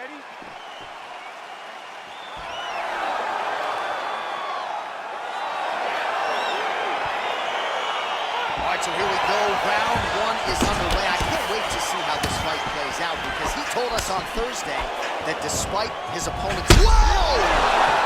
All right, so here we go. Round one is underway. I can't wait to see how this fight plays out because he told us on Thursday that despite his opponent's... Whoa!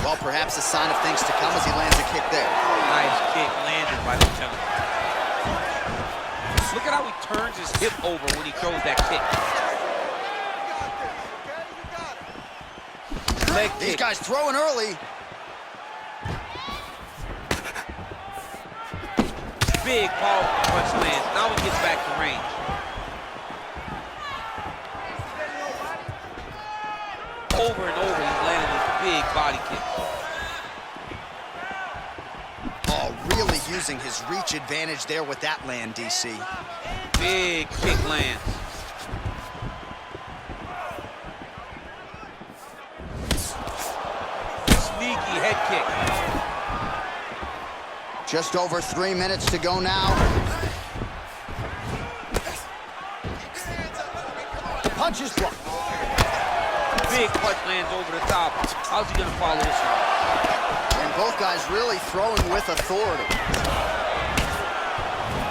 Well, perhaps a sign of things to come as he lands a kick there. Nice kick landed by the gentleman. Look at how he turns his hip over when he throws that kick. Leg kick. These guys throwing early. Big powerful punch lands. Now he gets back to range. Over and over, he's landing these big body kicks. Oh, really using his reach advantage there with that land, DC. Big kick lands. Sneaky head kick. Just over 3 minutes to go now. Punch is blocked. Big punch lands over the top. How's he gonna follow this one? And both guys really throwing with authority.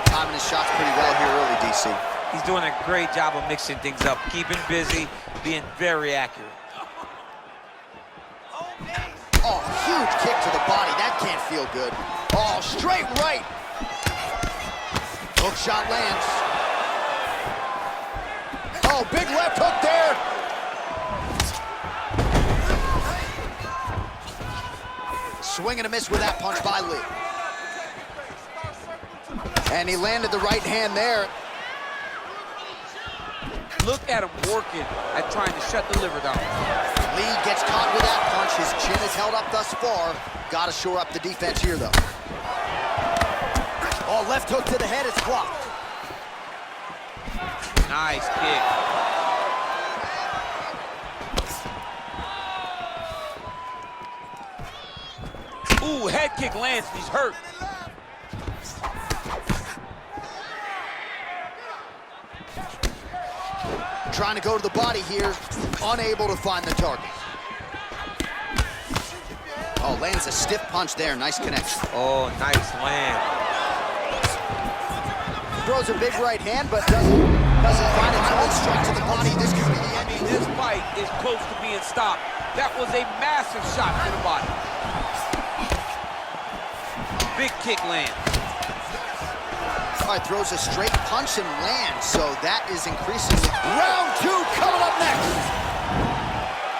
Timing his shots pretty well here early, DC. He's doing a great job of mixing things up, keeping busy, being very accurate. Oh, huge kick to the body. That can't feel good. Oh, straight right. Hook shot lands. Oh, big left hook there. Swing and a miss with that punch by Lee. And he landed the right hand there. Look at him working at trying to shut the liver down. Lee gets caught with that punch. His chin is held up thus far. Got to shore up the defense here, though. Oh, left hook to the head. It's blocked. Nice kick. Ooh, head kick lands, he's hurt. Trying to go to the body here, unable to find the target. Oh, lands a stiff punch there, nice connection. Oh, nice land. Throws a big right hand, but doesn't find its own strike to the body. This could be the end. I mean, this fight is close to being stopped. That was a massive shot to the body. Big kick lands. All right, throws a straight punch and lands, so that is increasingly. Round two coming up next.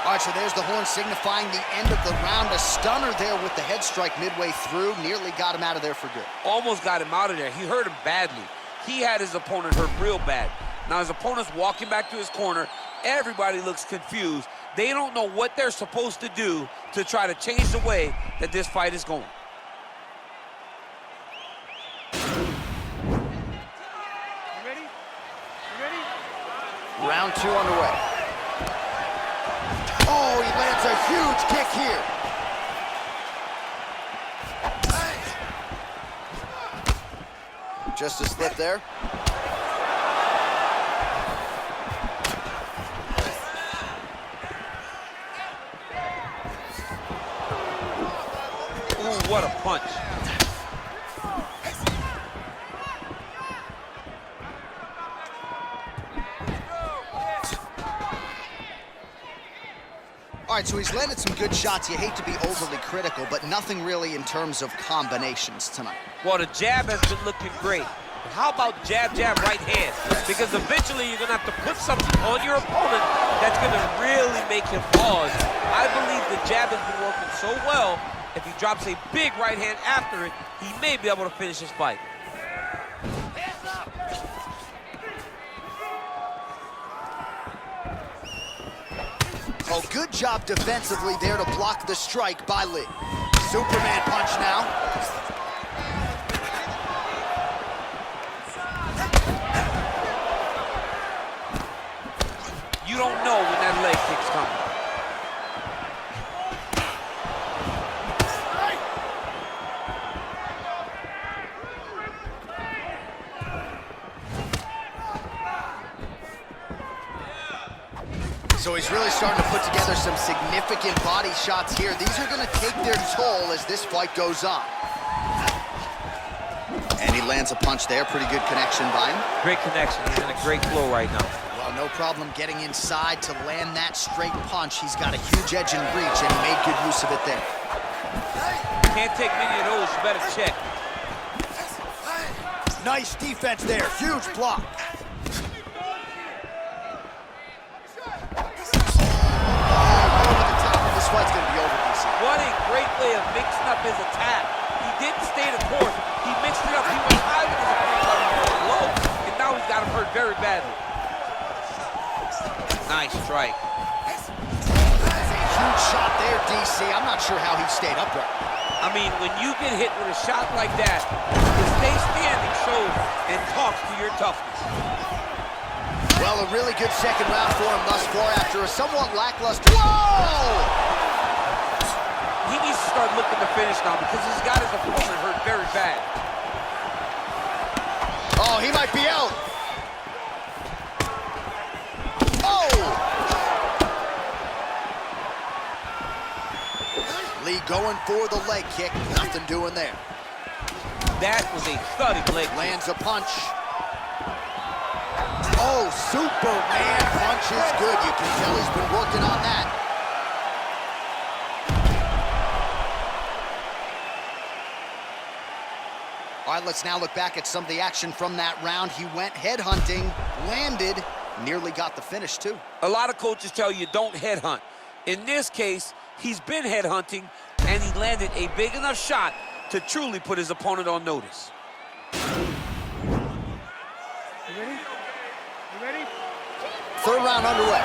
All right, so there's the horn signifying the end of the round. A stunner there with the head strike midway through. Nearly got him out of there for good. Almost got him out of there. He hurt him badly. He had his opponent hurt real bad. Now his opponent's walking back to his corner. Everybody looks confused. They don't know what they're supposed to do to try to change the way that this fight is going. Round two underway. Oh, he lands a huge kick here. Just a slip there. Ooh, what a punch. All right, so he's landed some good shots. You hate to be overly critical, but nothing really in terms of combinations tonight. Well, the jab has been looking great. How about jab, jab, right hand? Because eventually you're going to have to put something on your opponent that's going to really make him pause. I believe the jab has been working so well, if he drops a big right hand after it, he may be able to finish his fight. Oh, good job defensively there to block the strike by Lee. Superman punch now. You don't know when that leg kick's coming. he's really starting to put together some significant body shots here. These are going to take their toll as this fight goes on. And he lands a punch there. Pretty good connection by him. Great connection. He's in a great flow right now. Well, no problem getting inside to land that straight punch. He's got a huge edge and reach, and he made good use of it there. Can't take many of those. You better check. Nice defense there. Huge block. This fight's going to be over, DC. What a great way of mixing up his attack. He didn't stay the course. He mixed it up. He went high with his opponent, going low, and now he's got him hurt very badly. Nice strike. Huge shot there, DC. I'm not sure how he stayed upright. I mean, when you get hit with a shot like that, to stay standing shows and talks to your toughness. Well, a really good second round for him thus far after a somewhat lackluster. Whoa! He needs to start looking to finish now because he's got his opponent hurt very bad. Oh, he might be out. Oh! Lee going for the leg kick. Nothing doing there. That was a thudding leg. Lands a punch. Oh, Superman punch is good. You can tell he's been working on that. All right, let's now look back at some of the action from that round. He went headhunting, landed, nearly got the finish, too. A lot of coaches tell you don't headhunt. In this case, he's been headhunting, and he landed a big enough shot to truly put his opponent on notice. Third round underway.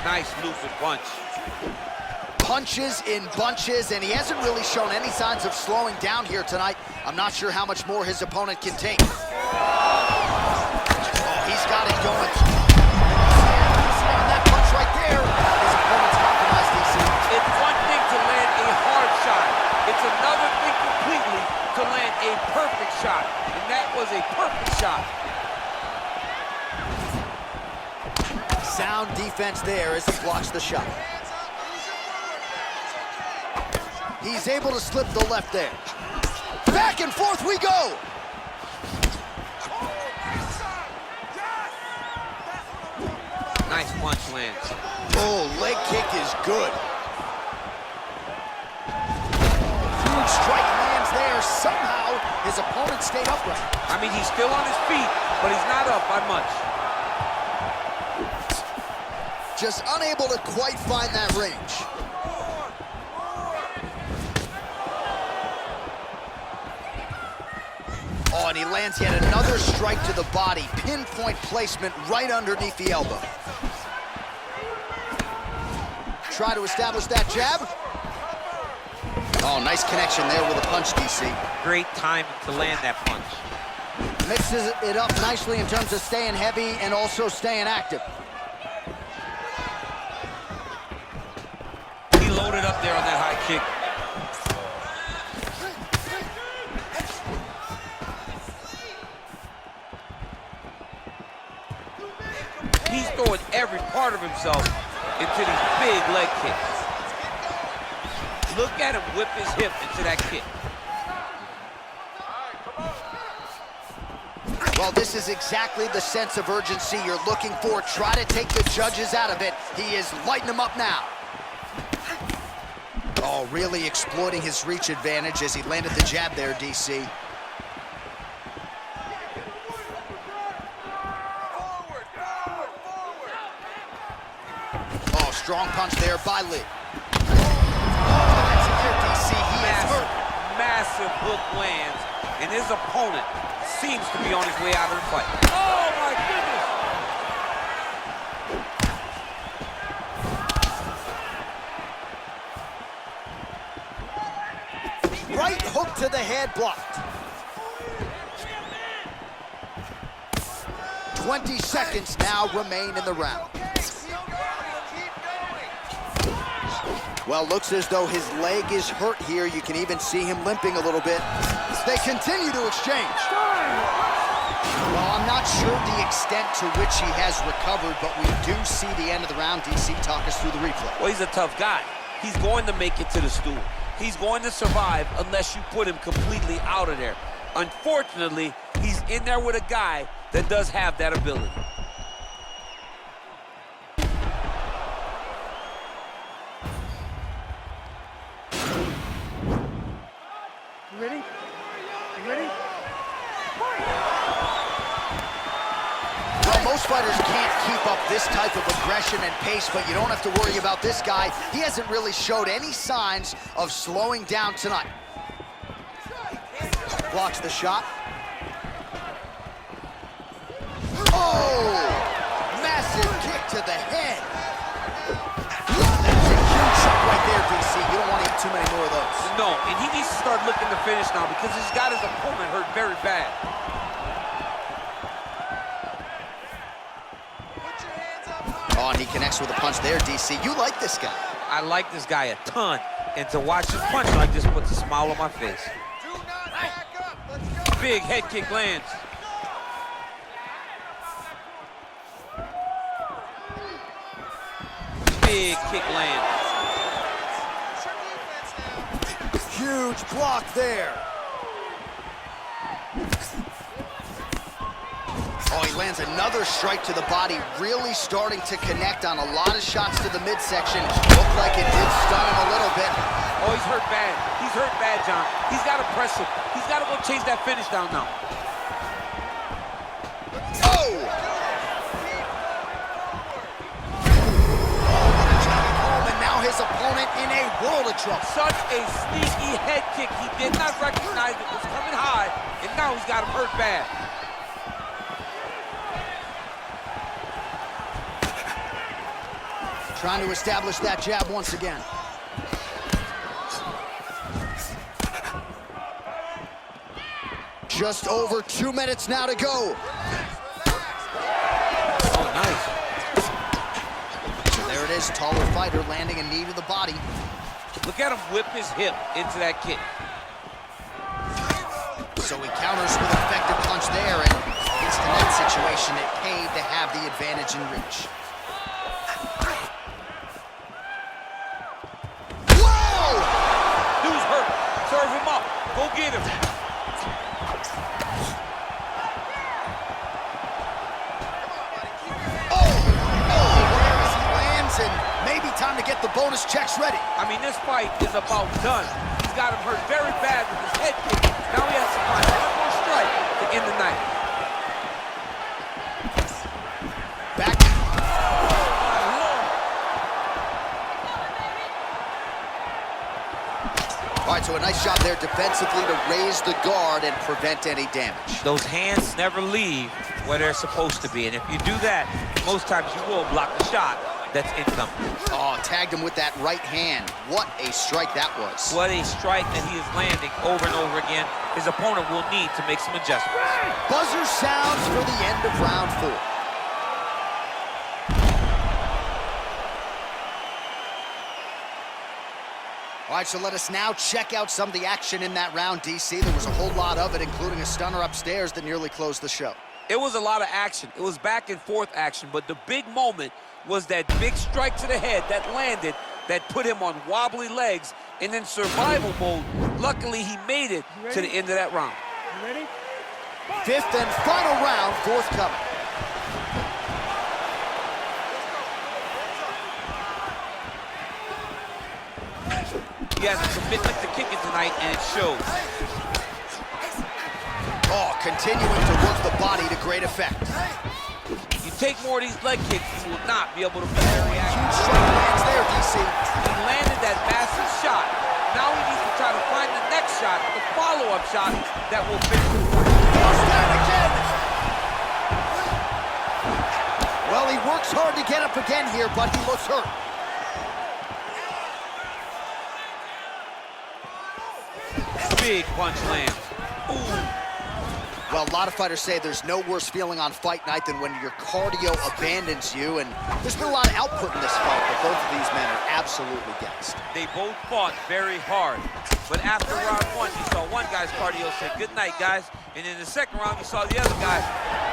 Nice looping punch. Punches in bunches, and he hasn't really shown any signs of slowing down here tonight. I'm not sure how much more his opponent can take. Oh, he's got it going. On that punch right there, his opponent's compromised, DC. It's one thing to land a hard shot. It's another thing completely to land a perfect shot. And that was a perfect shot. Sound defense there as he blocks the shot. He's able to slip the left there. Back and forth we go. Nice punch lands. Oh, leg kick is good. Huge strike lands there. Somehow his opponent stayed upright. I mean, he's still on his feet, but he's not up by much. Just unable to quite find that range. Oh, and he lands yet another strike to the body. Pinpoint placement right underneath the elbow. Try to establish that jab. Oh, nice connection there with a punch, DC. Great timing to land that punch. Mixes it up nicely in terms of staying heavy and also staying active. He loaded up there on that high kick. He's throwing every part of himself into these big leg kicks. Look at him whip his hip into that kick. Well, this is exactly the sense of urgency you're looking for. Try to take the judges out of it. He is lighting them up now. Oh, really exploiting his reach advantage as he landed the jab there, DC. Oh, strong punch there by Lee. Oh, that's it there, DC. He is hurt. Massive hook lands, and his opponent seems to be on his way out of the fight. Oh, my goodness! Right hook to the head, blocked. 20 seconds now remain in the round. Well, looks as though his leg is hurt here. You can even see him limping a little bit. They continue to exchange. Well, I'm not sure the extent to which he has recovered, but we do see the end of the round. DC, talk us through the replay. Well, he's a tough guy. He's going to make it to the stool. He's going to survive unless you put him completely out of there. Unfortunately, he's in there with a guy that does have that ability. You ready? You ready? Well, most fighters can't keep up this type of aggression and pace, but you don't have to worry about this guy. He hasn't really showed any signs of slowing down tonight. Blocks the shot. Oh! Massive kick to the head. That's a huge shot right there, DC. You don't want to eat too many more of those. No, and he needs to start looking to finish now because he's got his opponent hurt very bad. Oh, and he connects with a punch there, DC. You like this guy. I like this guy a ton, and to watch him punch like this puts a smile on my face. Do not back up. Let's go. Big head kick lands. Big kick lands. Huge block there. Oh, he lands another strike to the body, really starting to connect on a lot of shots to the midsection. Looked like it did stun him a little bit. Oh, he's hurt bad. He's hurt bad, John. He's got to press him. He's got to go chase that finish down now. Oh! And now his opponent in a world of trouble. Such a sneaky head kick. He did not recognize it was coming high, and now he's got him hurt bad. Trying to establish that jab once again. Just over 2 minutes now to go. Oh, nice. There it is, taller fighter landing a knee to the body. Look at him whip his hip into that kick. So he counters with an effective punch there, and against the net situation, it paid to have the advantage in reach. Dude's hurt. Serve him up. Go get him. Where as he lands, and maybe time to get the bonus checks ready. I mean, this fight is about done. He's got him hurt very bad with his head kick. Now he has to find one more strike to end the night. Back. All right, so a nice job there defensively to raise the guard and prevent any damage. Those hands never leave where they're supposed to be, and if you do that, most times you will block the shot that's incoming. Oh, tagged him with that right hand. What a strike that was. What a strike that he is landing over and over again. His opponent will need to make some adjustments. Buzzer sounds for the end of round 4. All right, so let us now check out some of the action in that round, DC. There was a whole lot of it, including a stunner upstairs that nearly closed the show. It was a lot of action. It was back and forth action, but the big moment was that big strike to the head that landed, that put him on wobbly legs, and in survival mode, luckily he made it to the end of that round. You ready? 5th and final round forthcoming. He has a commitment to kicking tonight, and it shows. Oh, continuing to work the body to great effect. You take more of these leg kicks, you will not be able to put their reaction. Huge strike lands there, DC. He landed that massive shot. Now he needs to try to find the next shot, the follow-up shot that will finish the fight. Down again. Well, he works hard to get up again here, but he looks hurt. Big punch lands. Ooh. Well, a lot of fighters say there's no worse feeling on fight night than when your cardio abandons you, and there's been a lot of output in this fight, but both of these men are absolutely gassed. They both fought very hard, but after round 1, you saw one guy's cardio say, "Good night, guys," and in the second round, you saw the other guy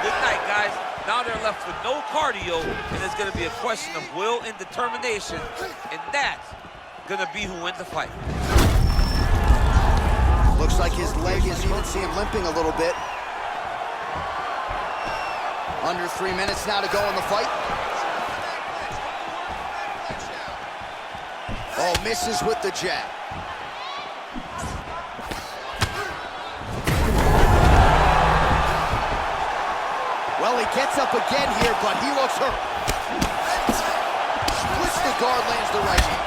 Good night, guys. Now they're left with no cardio, and it's going to be a question of will and determination, and that's going to be who wins the fight. Looks like his leg is, you can see him limping a little bit. Under 3 minutes now to go in the fight. Oh, misses with the jab. Well, he gets up again here, but he looks hurt. Splits the guard, lands the right hand.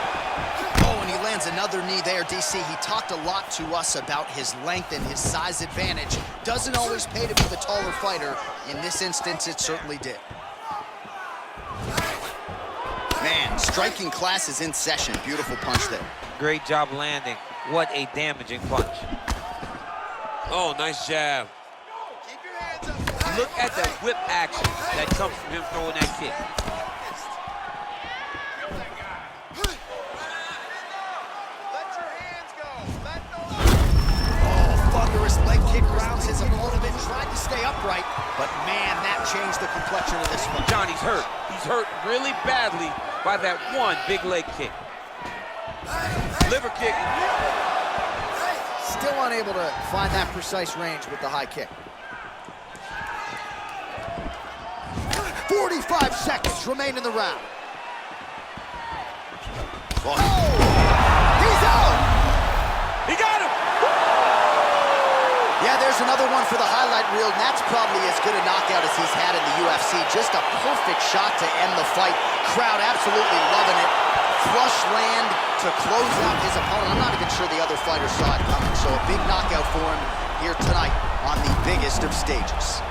Oh, and he lands another knee there, DC. He talked a lot to us about his length and his size advantage. Doesn't always pay to be the taller fighter. In this instance, it certainly did. Man, striking class is in session. Beautiful punch there. Great job landing. What a damaging punch. Oh, nice jab. Keep your hands up. Look at the whip action that comes from him throwing that kick. Let your hands go. Let those... Oh, thunderous leg kick grounds his opponent and tried to stay upright. But man, that changed the complexion of this one. Johnny's hurt. He's hurt really badly by that one big leg kick. Liver kick. Still unable to find that precise range with the high kick. 45 seconds remain in the round. Oh, he's out! He got him! Yeah, there's another one for the highlight reel, and that's probably as good a knockout as he's had in the UFC. Just a perfect shot to end the fight. Crowd absolutely loving it. Flush land to close out his opponent. I'm not even sure the other fighter saw it coming, so a big knockout for him here tonight on the biggest of stages.